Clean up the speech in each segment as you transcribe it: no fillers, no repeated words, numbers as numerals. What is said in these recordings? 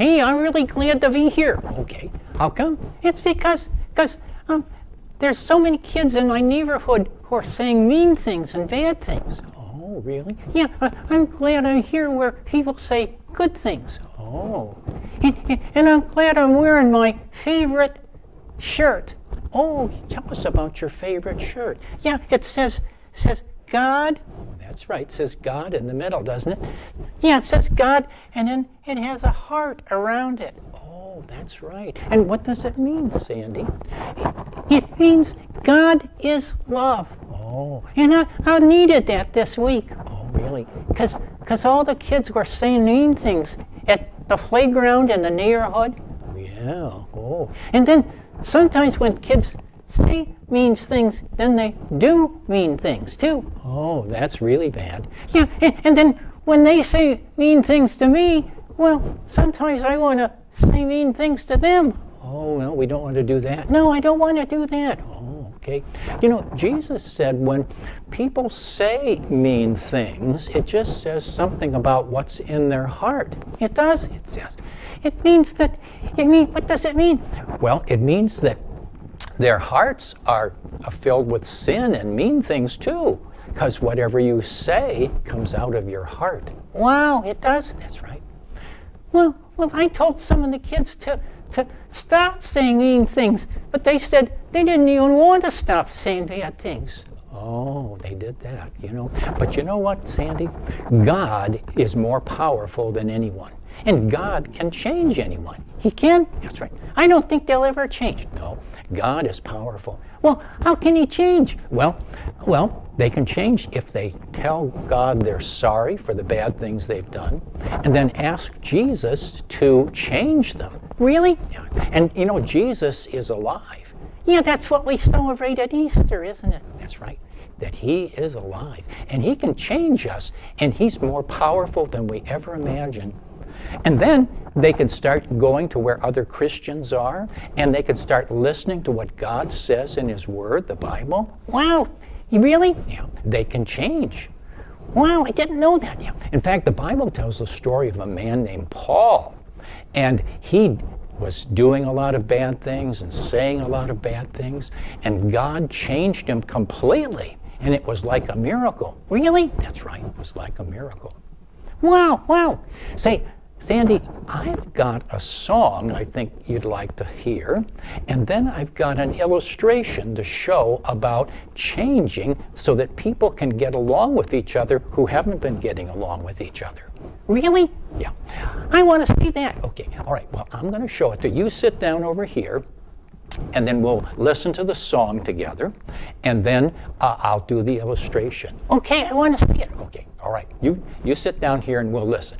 Hey, I'm really glad to be here. Okay, how come? It's because there's so many kids in my neighborhood who are saying mean things and bad things. Oh, really? Yeah, I'm glad I'm here where people say good things. Oh. And I'm glad I'm wearing my favorite shirt. Oh, tell us about your favorite shirt. Yeah, it says God. Oh, that's right. It says God in the middle, doesn't it? Yeah, it says God, and then it has a heart around it. Oh, that's right. And what does it mean, Sandy? It means God is love. Oh. And I needed that this week. Oh, really? Because all the kids were saying mean things at the playground in the neighborhood. Yeah. Oh. And then sometimes when kids say mean things, then they do mean things too. Oh, that's really bad. Yeah, and then when they say mean things to me, well, sometimes I want to say mean things to them. Oh, no, we don't want to do that. No, I don't want to do that. Oh, okay. You know, Jesus said when people say mean things, it just says something about what's in their heart. It does, it says. It means that, what does it mean? Well, it means that their hearts are filled with sin and mean things too, because whatever you say comes out of your heart. Wow, it does? That's right. Well, I told some of the kids to stop saying mean things, but they said they didn't even want to stop saying bad things. Oh, they did that, you know. But you know what, Sandy? God is more powerful than anyone. And God can change anyone. He can? That's right. I don't think they'll ever change. No, God is powerful. Well, how can He change? Well, they can change if they tell God they're sorry for the bad things they've done, and then ask Jesus to change them. Really? Yeah. And you know, Jesus is alive. Yeah, that's what we celebrate at Easter, isn't it? That's right. That He is alive. And He can change us, and He's more powerful than we ever imagined. And then they could start going to where other Christians are, and they could start listening to what God says in His Word, the Bible. Wow, really? Yeah, they can change. Wow, I didn't know that. Yeah. In fact, the Bible tells the story of a man named Paul, and he was doing a lot of bad things and saying a lot of bad things, and God changed him completely, and it was like a miracle. Really? That's right, it was like a miracle. Wow, wow. Say, Sandy, I've got a song I think you'd like to hear, and then I've got an illustration to show about changing so that people can get along with each other who haven't been getting along with each other. Really? Yeah. I want to see that. Okay, all right, well, I'm going to show it to you. You sit down over here, and then we'll listen to the song together, and then I'll do the illustration. Okay, I want to see it. Okay, all right. You sit down here and we'll listen.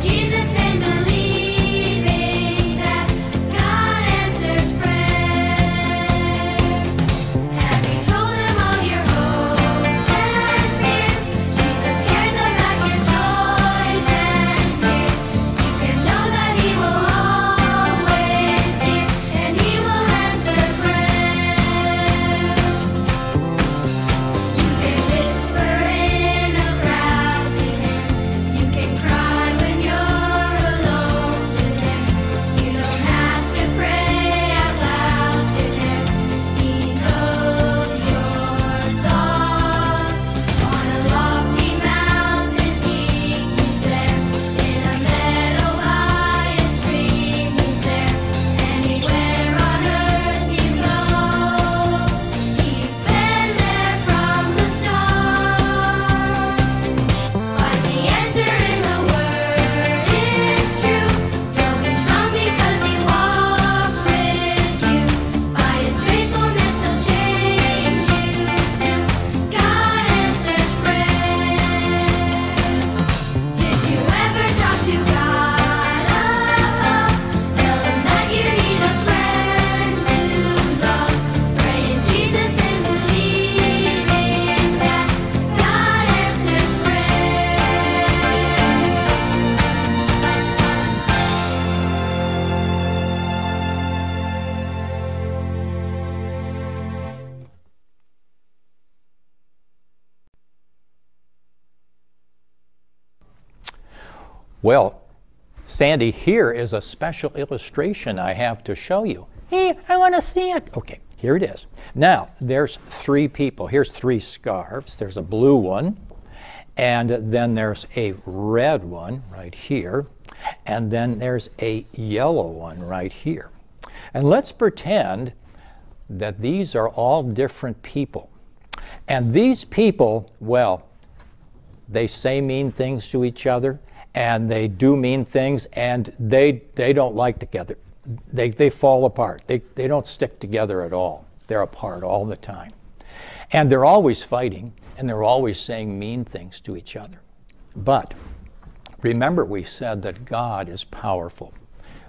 Jesus' name, believing that Well, Sandy, here is a special illustration I have to show you. Hey, I want to see it. Okay, here it is. Now, there's 3 people. Here's 3 scarves. There's a blue one, and then there's a red one right here, and then there's a yellow one right here. And let's pretend that these are all different people. And these people, well, they say mean things to each other, and they do mean things, and they don't like together. They fall apart. They don't stick together at all. They're apart all the time. And they're always fighting, and they're always saying mean things to each other. But remember, we said that God is powerful,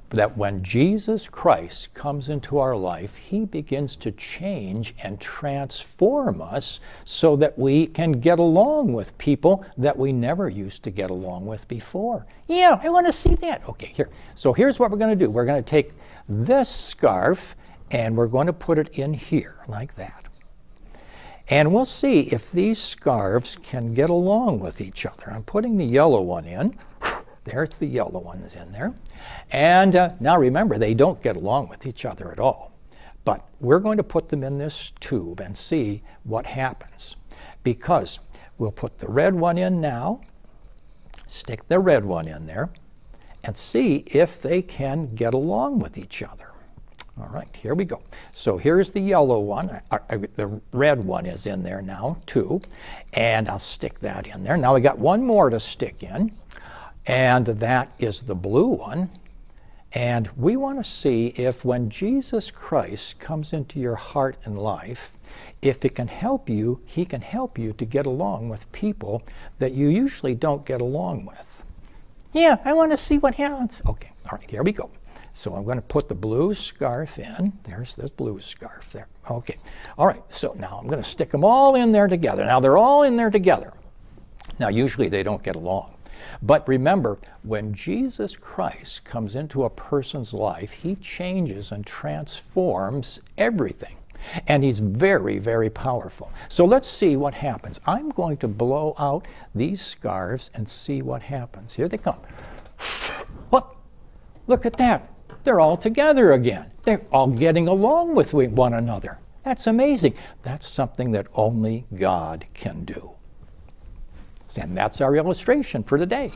that when Jesus Christ comes into our life, he begins to change and transform us so that we can get along with people that we never used to get along with before. Yeah, I want to see that. Okay, here. So here's what we're going to do. We're going to take this scarf and we're going to put it in here like that. And we'll see if these scarves can get along with each other. I'm putting the yellow one in. There's the yellow one is in there. And now remember, they don't get along with each other at all. But we're going to put them in this tube and see what happens. Because we'll put the red one in now, stick the red one in there, and see if they can get along with each other. All right, here we go. So here's the yellow one. The red one is in there now too. And I'll stick that in there. Now we got one more to stick in. And that is the blue one. And we want to see if when Jesus Christ comes into your heart and life, if it can help you, he can help you to get along with people that you usually don't get along with. Yeah, I want to see what happens. Okay, all right, here we go. So I'm going to put the blue scarf in. There's this blue scarf there. Okay, all right, so now I'm going to stick them all in there together. Now they're all in there together. Now usually they don't get along. But remember, when Jesus Christ comes into a person's life, he changes and transforms everything. And he's very, very powerful. So let's see what happens. I'm going to blow out these scarves and see what happens. Here they come. What? Look at that. They're all together again. They're all getting along with one another. That's amazing. That's something that only God can do. And that's our illustration for today.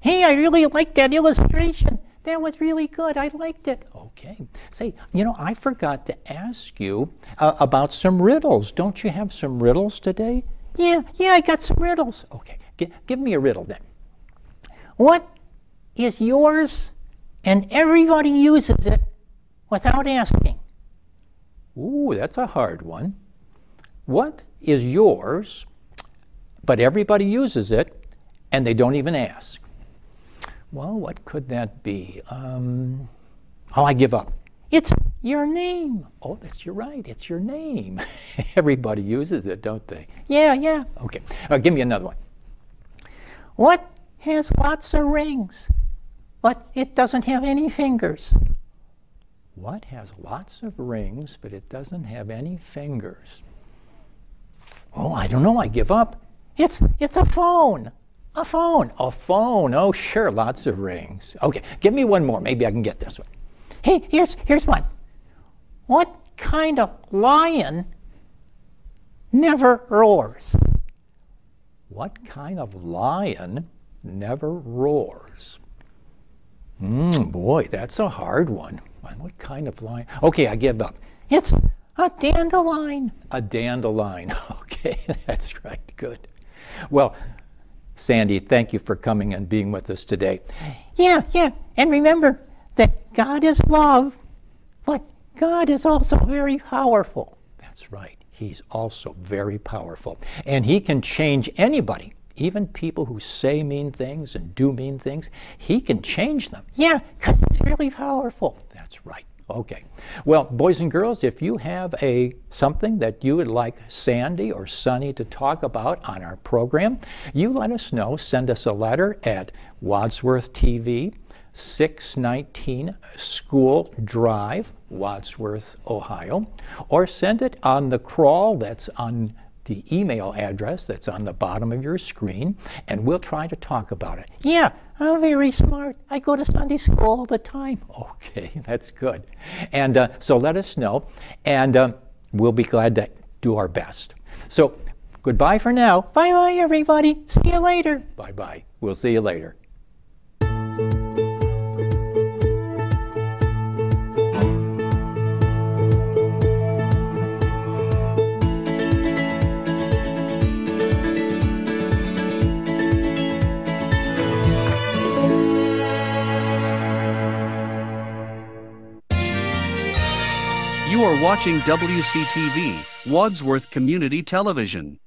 Hey, I really liked that illustration. That was really good. I liked it. Okay. Say, you know, I forgot to ask you about some riddles. Don't you have some riddles today? Yeah, I got some riddles. Okay. Give me a riddle then. What is yours and everybody uses it without asking? Ooh, that's a hard one. What is yours, but everybody uses it and they don't even ask? Well, what could that be? Oh, I give up. It's your name. Oh, you're right. It's your name. Everybody uses it, don't they? Yeah. Okay. Give me another one. What has lots of rings, but it doesn't have any fingers? What has lots of rings, but it doesn't have any fingers? Oh, I don't know. I give up. It's a phone. A phone. A phone. Oh, sure. Lots of rings. Okay. Give me one more. Maybe I can get this one. Hey, here's one. What kind of lion never roars? What kind of lion never roars? Boy, that's a hard one. What kind of lion? Okay, I give up. It's a dandelion. A dandelion. Okay, that's right. Good. Well, Sandy, thank you for coming and being with us today. Yeah. And remember that God is love, but God is also very powerful. That's right. He's also very powerful. And he can change anybody, even people who say mean things and do mean things. He can change them. Yeah, because he's really powerful. That's right. Okay. Well, boys and girls, if you have something that you would like Sandy or Sonny to talk about on our program, you let us know. Send us a letter at Wadsworth TV, 619 School Drive, Wadsworth, Ohio, or send it on the crawl that's on the email address that's on the bottom of your screen, and we'll try to talk about it. Yeah, I'm very smart. I go to Sunday school all the time. Okay, that's good. And so let us know, and we'll be glad to do our best. So goodbye for now. Bye-bye, everybody. See you later. Bye-bye. We'll see you later. You are watching WCTV, Wadsworth Community Television.